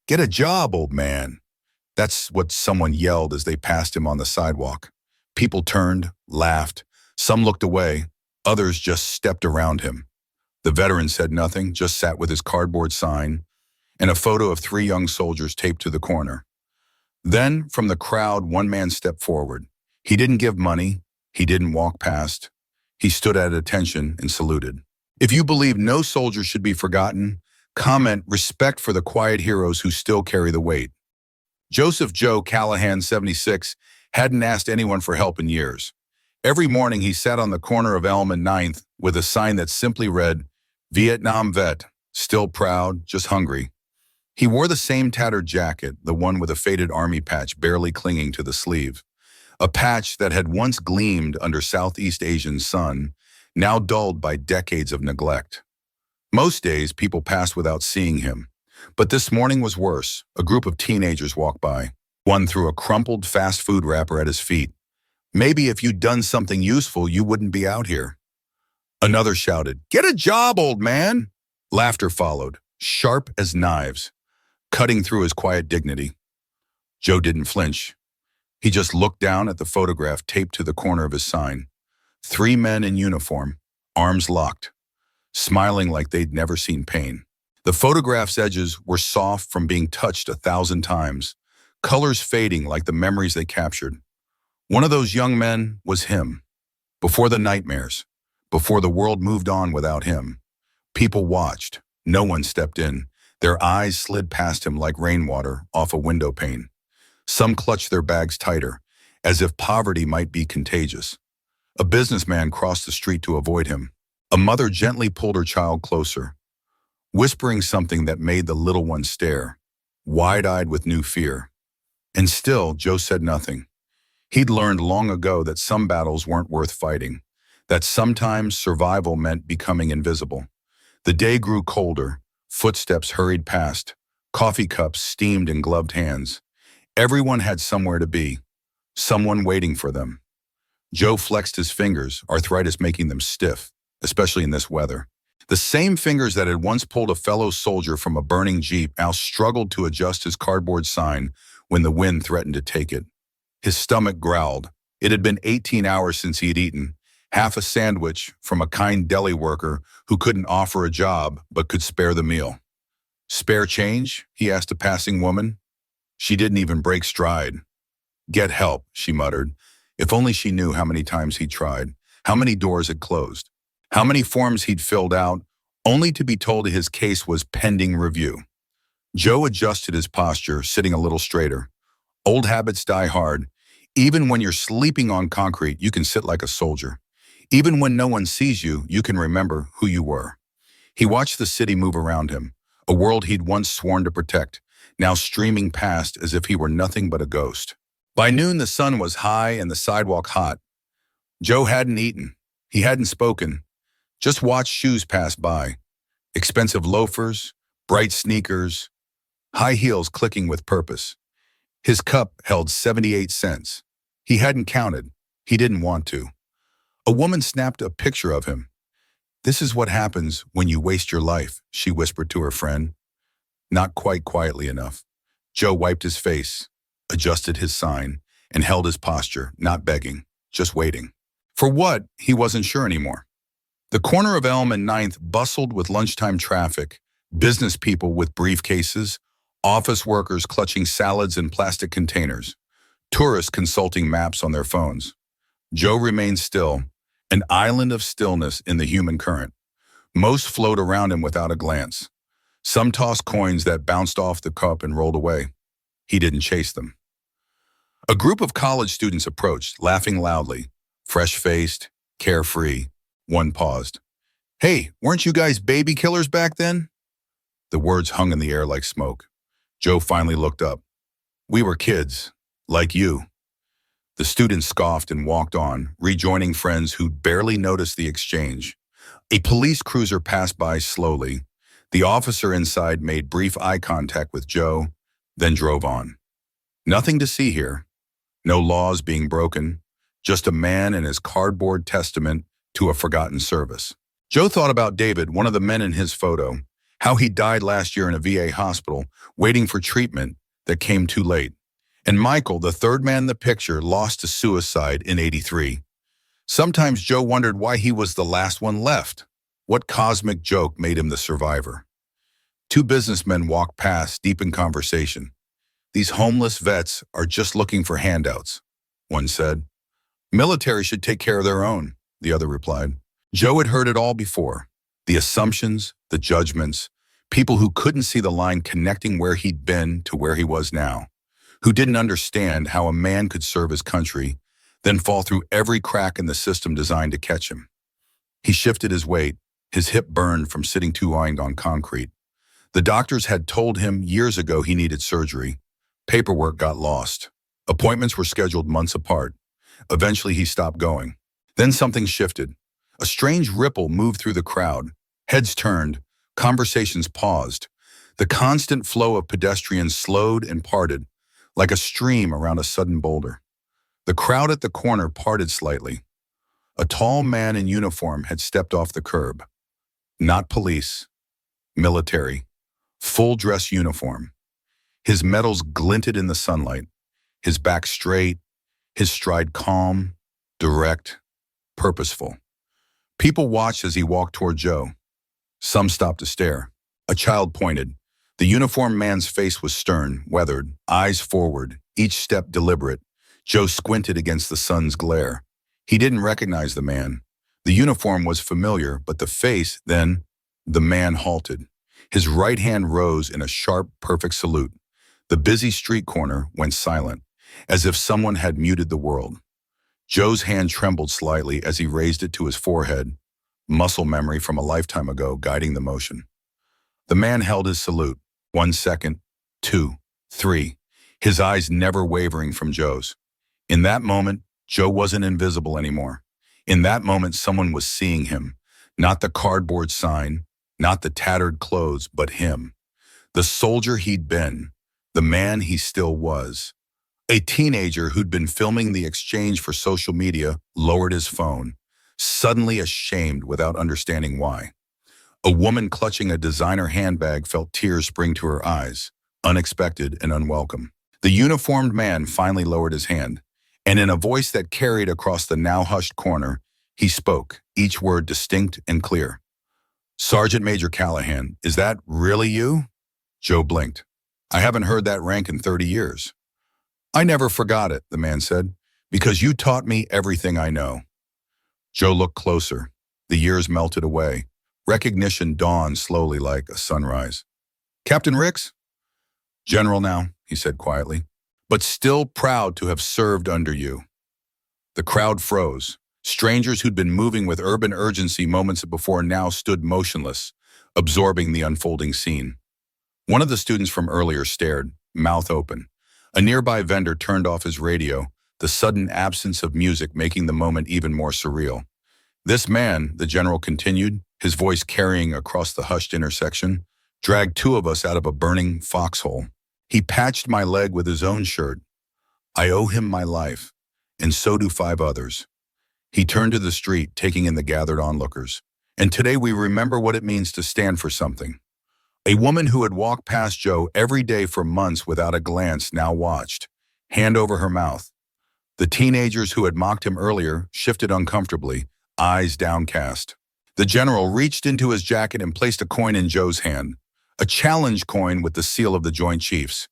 Get a job, old man. That's what someone yelled as they passed him on the sidewalk. People turned, laughed. Some looked away. Others just stepped around him. The veteran said nothing, just sat with his cardboard sign and a photo of three young soldiers taped to the corner. Then, from the crowd, one man stepped forward. He didn't give money. He didn't walk past. He stood at attention and saluted. If you believe no soldier should be forgotten, comment respect for the quiet heroes who still carry the weight. Joseph Joe Callahan, 76, hadn't asked anyone for help in years. Every morning he sat on the corner of Elm and Ninth with a sign that simply read, Vietnam vet, still proud, just hungry. He wore the same tattered jacket, the one with a faded army patch barely clinging to the sleeve. A patch that had once gleamed under Southeast Asian sun, now dulled by decades of neglect. Most days, people passed without seeing him. But this morning was worse. A group of teenagers walked by. One threw a crumpled fast food wrapper at his feet. Maybe if you'd done something useful, you wouldn't be out here. Another shouted, Get a job, old man! Laughter followed, sharp as knives, cutting through his quiet dignity. Joe didn't flinch. He just looked down at the photograph taped to the corner of his sign. Three men in uniform, arms locked, smiling like they'd never seen pain. The photograph's edges were soft from being touched 1,000 times, colors fading like the memories they captured. One of those young men was him. Before the nightmares, before the world moved on without him. People watched. No one stepped in. Their eyes slid past him like rainwater off a window pane. Some clutched their bags tighter, as if poverty might be contagious. A businessman crossed the street to avoid him. A mother gently pulled her child closer, whispering something that made the little one stare, wide-eyed with new fear. And still, Joe said nothing. He'd learned long ago that some battles weren't worth fighting, that sometimes survival meant becoming invisible. The day grew colder, footsteps hurried past, coffee cups steamed in gloved hands. Everyone had somewhere to be, someone waiting for them. Joe flexed his fingers, arthritis making them stiff, especially in this weather. The same fingers that had once pulled a fellow soldier from a burning Jeep now struggled to adjust his cardboard sign when the wind threatened to take it. His stomach growled. It had been 18 hours since he'd eaten, half a sandwich from a kind deli worker who couldn't offer a job but could spare the meal. Spare change? He asked a passing woman. She didn't even break stride. Get help, she muttered. If only she knew how many times he'd tried, how many doors had closed, how many forms he'd filled out, only to be told his case was pending review. Joe adjusted his posture, sitting a little straighter. Old habits die hard. Even when you're sleeping on concrete, you can sit like a soldier. Even when no one sees you, you can remember who you were. He watched the city move around him, a world he'd once sworn to protect, now streaming past as if he were nothing but a ghost. By noon, the sun was high and the sidewalk hot. Joe hadn't eaten. He hadn't spoken. Just watched shoes pass by. Expensive loafers, bright sneakers, high heels clicking with purpose. His cup held 78 cents. He hadn't counted. He didn't want to. A woman snapped a picture of him. This is what happens when you waste your life, she whispered to her friend. Not quite quietly enough. Joe wiped his face, adjusted his sign, and held his posture, not begging, just waiting. For what, he wasn't sure anymore. The corner of Elm and Ninth bustled with lunchtime traffic, business people with briefcases, office workers clutching salads in plastic containers, tourists consulting maps on their phones. Joe remained still, an island of stillness in the human current. Most flowed around him without a glance. Some tossed coins that bounced off the cup and rolled away. He didn't chase them. A group of college students approached, laughing loudly, fresh-faced, carefree. One paused. Hey, weren't you guys baby killers back then? The words hung in the air like smoke. Joe finally looked up. We were kids, like you. The students scoffed and walked on, rejoining friends who'd barely noticed the exchange. A police cruiser passed by slowly. The officer inside made brief eye contact with Joe, then drove on. Nothing to see here. No laws being broken. Just a man and his cardboard testament to a forgotten service. Joe thought about David, one of the men in his photo, how he died last year in a VA hospital, waiting for treatment that came too late. And Michael, the third man in the picture, lost to suicide in '83. Sometimes Joe wondered why he was the last one left. What cosmic joke made him the survivor? Two businessmen walked past, deep in conversation. "These homeless vets are just looking for handouts," one said. "Military should take care of their own," the other replied. Joe had heard it all before. The assumptions, the judgments, people who couldn't see the line connecting where he'd been to where he was now, who didn't understand how a man could serve his country, then fall through every crack in the system designed to catch him. He shifted his weight, his hip burned from sitting too long on concrete. The doctors had told him years ago he needed surgery. Paperwork got lost. Appointments were scheduled months apart. Eventually he stopped going. Then something shifted. A strange ripple moved through the crowd. Heads turned. Conversations paused. The constant flow of pedestrians slowed and parted, like a stream around a sudden boulder. The crowd at the corner parted slightly. A tall man in uniform had stepped off the curb. Not police. Military. Full dress uniform. His medals glinted in the sunlight. His back straight. His stride calm, direct, purposeful. People watched as he walked toward Joe. Some stopped to stare. A child pointed. The uniformed man's face was stern, weathered, eyes forward, each step deliberate. Joe squinted against the sun's glare. He didn't recognize the man. The uniform was familiar, but the face, then, the man halted. His right hand rose in a sharp, perfect salute. The busy street corner went silent, as if someone had muted the world. Joe's hand trembled slightly as he raised it to his forehead, muscle memory from a lifetime ago guiding the motion. The man held his salute. 1 second, 2, 3, his eyes never wavering from Joe's. In that moment, Joe wasn't invisible anymore. In that moment, someone was seeing him. Not the cardboard sign, not the tattered clothes, but him. The soldier he'd been, the man he still was. A teenager who'd been filming the exchange for social media lowered his phone, suddenly ashamed without understanding why. A woman clutching a designer handbag felt tears spring to her eyes, unexpected and unwelcome. The uniformed man finally lowered his hand, and in a voice that carried across the now hushed corner, he spoke, each word distinct and clear. "Sergeant Major Callahan, is that really you?" Joe blinked. "I haven't heard that rank in 30 years. "I never forgot it," the man said, "because you taught me everything I know." Joe looked closer. The years melted away. Recognition dawned slowly like a sunrise. "Captain Ricks?" "General now," he said quietly, "but still proud to have served under you." The crowd froze. Strangers who'd been moving with urban urgency moments before now stood motionless, absorbing the unfolding scene. One of the students from earlier stared, mouth open. A nearby vendor turned off his radio, the sudden absence of music making the moment even more surreal. "This man," the general continued, his voice carrying across the hushed intersection, "dragged 2 of us out of a burning foxhole. He patched my leg with his own shirt. I owe him my life, and so do 5 others." He turned to the street, taking in the gathered onlookers. "And today we remember what it means to stand for something." A woman who had walked past Joe every day for months without a glance now watched, hand over her mouth. The teenagers who had mocked him earlier shifted uncomfortably, eyes downcast. The general reached into his jacket and placed a coin in Joe's hand, a challenge coin with the seal of the Joint Chiefs.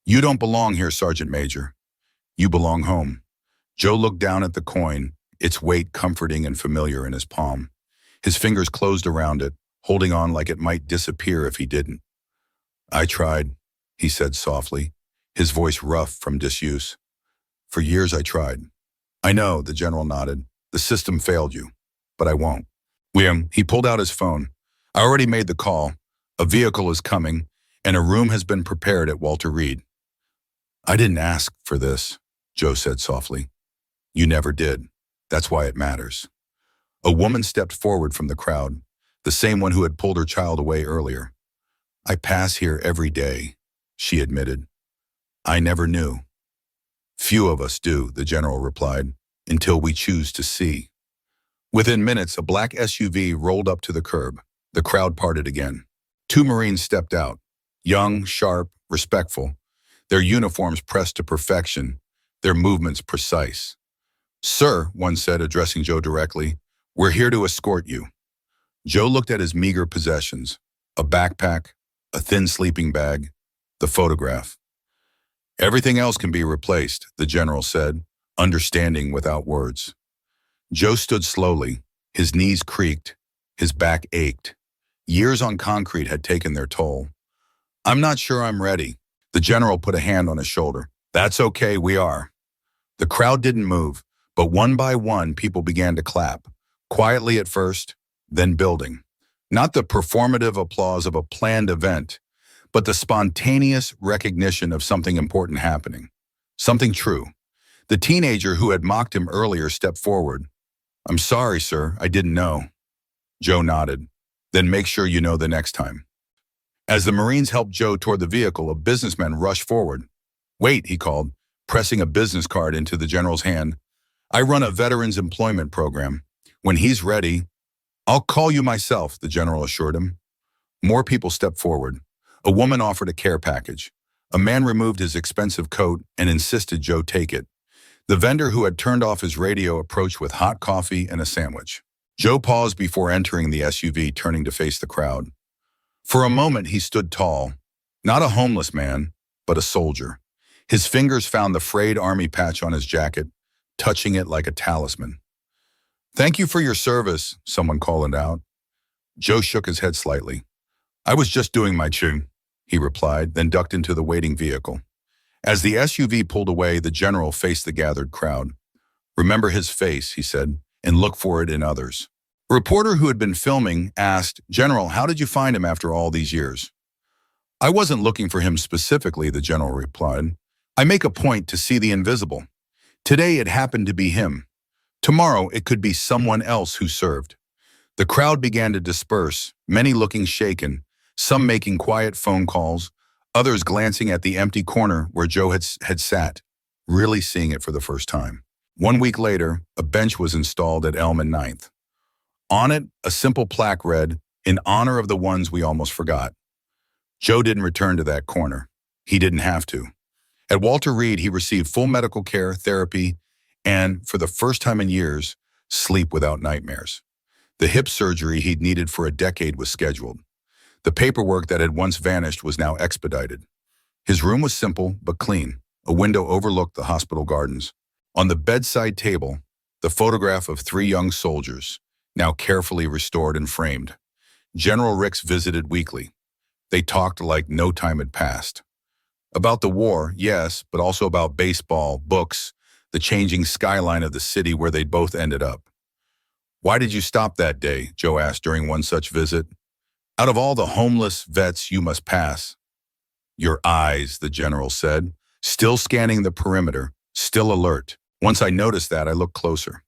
"You don't belong here, Sergeant Major. You belong home." Joe looked down at the coin, its weight comforting and familiar in his palm. His fingers closed around it, holding on like it might disappear if he didn't. "I tried," he said softly, his voice rough from disuse. "For years I tried." "I know," the general nodded. "The system failed you, but I won't." He pulled out his phone. "I already made the call. A vehicle is coming, and a room has been prepared at Walter Reed." "I didn't ask for this," Joe said softly. "You never did. That's why it matters." A woman stepped forward from the crowd, the same one who had pulled her child away earlier. "I pass here every day," she admitted. "I never knew." "Few of us do," the general replied, "until we choose to see." Within minutes, a black SUV rolled up to the curb. The crowd parted again. Two Marines stepped out, young, sharp, respectful, their uniforms pressed to perfection, their movements precise. "Sir," one said, addressing Joe directly, "we're here to escort you." Joe looked at his meager possessions, a backpack, a thin sleeping bag, the photograph. "Everything else can be replaced," the general said, understanding without words. Joe stood slowly. His knees creaked. His back ached. Years on concrete had taken their toll. "I'm not sure I'm ready." The general put a hand on his shoulder. "That's okay, we are." The crowd didn't move, but one by one people began to clap, quietly at first, then building. Not the performative applause of a planned event, but the spontaneous recognition of something important happening. Something true. The teenager who had mocked him earlier stepped forward. "I'm sorry, sir, I didn't know." Joe nodded. "Then make sure you know the next time." As the Marines helped Joe toward the vehicle, a businessman rushed forward. "Wait," he called, pressing a business card into the general's hand. "I run a veterans employment program. When he's ready, I'll call you myself," the general assured him. More people stepped forward. A woman offered a care package. A man removed his expensive coat and insisted Joe take it. The vendor who had turned off his radio approached with hot coffee and a sandwich. Joe paused before entering the SUV, turning to face the crowd. For a moment, he stood tall, not a homeless man, but a soldier. His fingers found the frayed army patch on his jacket, touching it like a talisman. "Thank you for your service," someone called out. Joe shook his head slightly. "I was just doing my tune," he replied, then ducked into the waiting vehicle. As the SUV pulled away, the general faced the gathered crowd. "Remember his face," he said, "and look for it in others." A reporter who had been filming asked, "General, how did you find him after all these years?" "I wasn't looking for him specifically," the general replied. "I make a point to see the invisible. Today it happened to be him. Tomorrow it could be someone else who served." The crowd began to disperse, many looking shaken, some making quiet phone calls, others glancing at the empty corner where Joe had sat, really seeing it for the first time. 1 week later, a bench was installed at Elm and Ninth. On it, a simple plaque read, "In honor of the ones we almost forgot." Joe didn't return to that corner. He didn't have to. At Walter Reed, he received full medical care, therapy, and, for the first time in years, sleep without nightmares. The hip surgery he'd needed for a decade was scheduled. The paperwork that had once vanished was now expedited. His room was simple but clean. A window overlooked the hospital gardens. On the bedside table, the photograph of 3 young soldiers, now carefully restored and framed. General Ricks visited weekly. They talked like no time had passed. About the war, yes, but also about baseball, books, the changing skyline of the city where they'd both ended up. "Why did you stop that day?" Joe asked during one such visit. "Out of all the homeless vets you must pass." "Your eyes," the general said, still scanning the perimeter, still alert. Once I noticed that, I looked closer.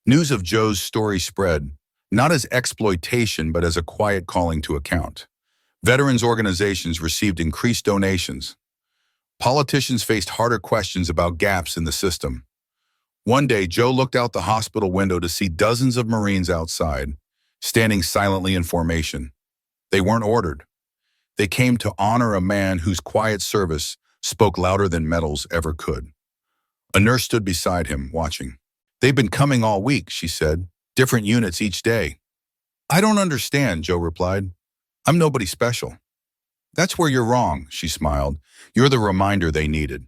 News of Joe's story spread, not as exploitation, but as a quiet calling to account. Veterans organizations received increased donations. Politicians faced harder questions about gaps in the system. One day, Joe looked out the hospital window to see dozens of Marines outside, standing silently in formation. They weren't ordered. They came to honor a man whose quiet service spoke louder than medals ever could. A nurse stood beside him, watching. "They've been coming all week," she said. "Different units each day." "I don't understand," Joe replied. "I'm nobody special." "That's where you're wrong," she smiled. "You're the reminder they needed."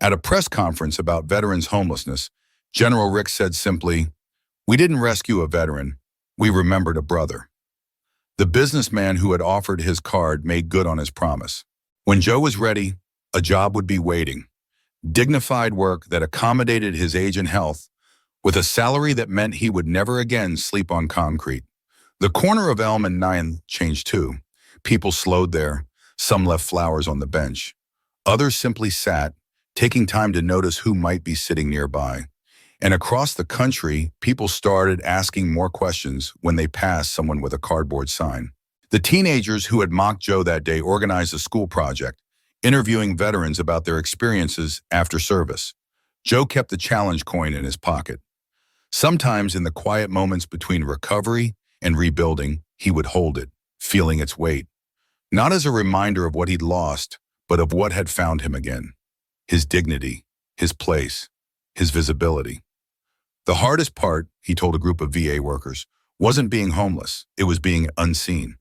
At a press conference about veterans' homelessness, General Ricks said simply, "We didn't rescue a veteran. We remembered a brother." The businessman who had offered his card made good on his promise. When Joe was ready, a job would be waiting. Dignified work that accommodated his age and health, with a salary that meant he would never again sleep on concrete. The corner of Elm and Ninth changed too. People slowed there. Some left flowers on the bench. Others simply sat, taking time to notice who might be sitting nearby. And across the country, people started asking more questions when they passed someone with a cardboard sign. The teenagers who had mocked Joe that day organized a school project, interviewing veterans about their experiences after service. Joe kept the challenge coin in his pocket. Sometimes in the quiet moments between recovery and rebuilding, he would hold it, feeling its weight. not as a reminder of what he'd lost, but of what had found him again. His dignity, his place, his visibility. The hardest part, he told a group of VA workers, wasn't being homeless, it was being unseen.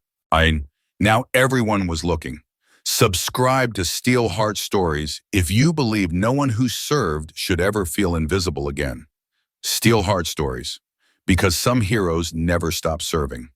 Now everyone was looking. Subscribe to Steel Heart Stories if you believe no one who served should ever feel invisible again. Steel Heart Stories, because some heroes never stop serving.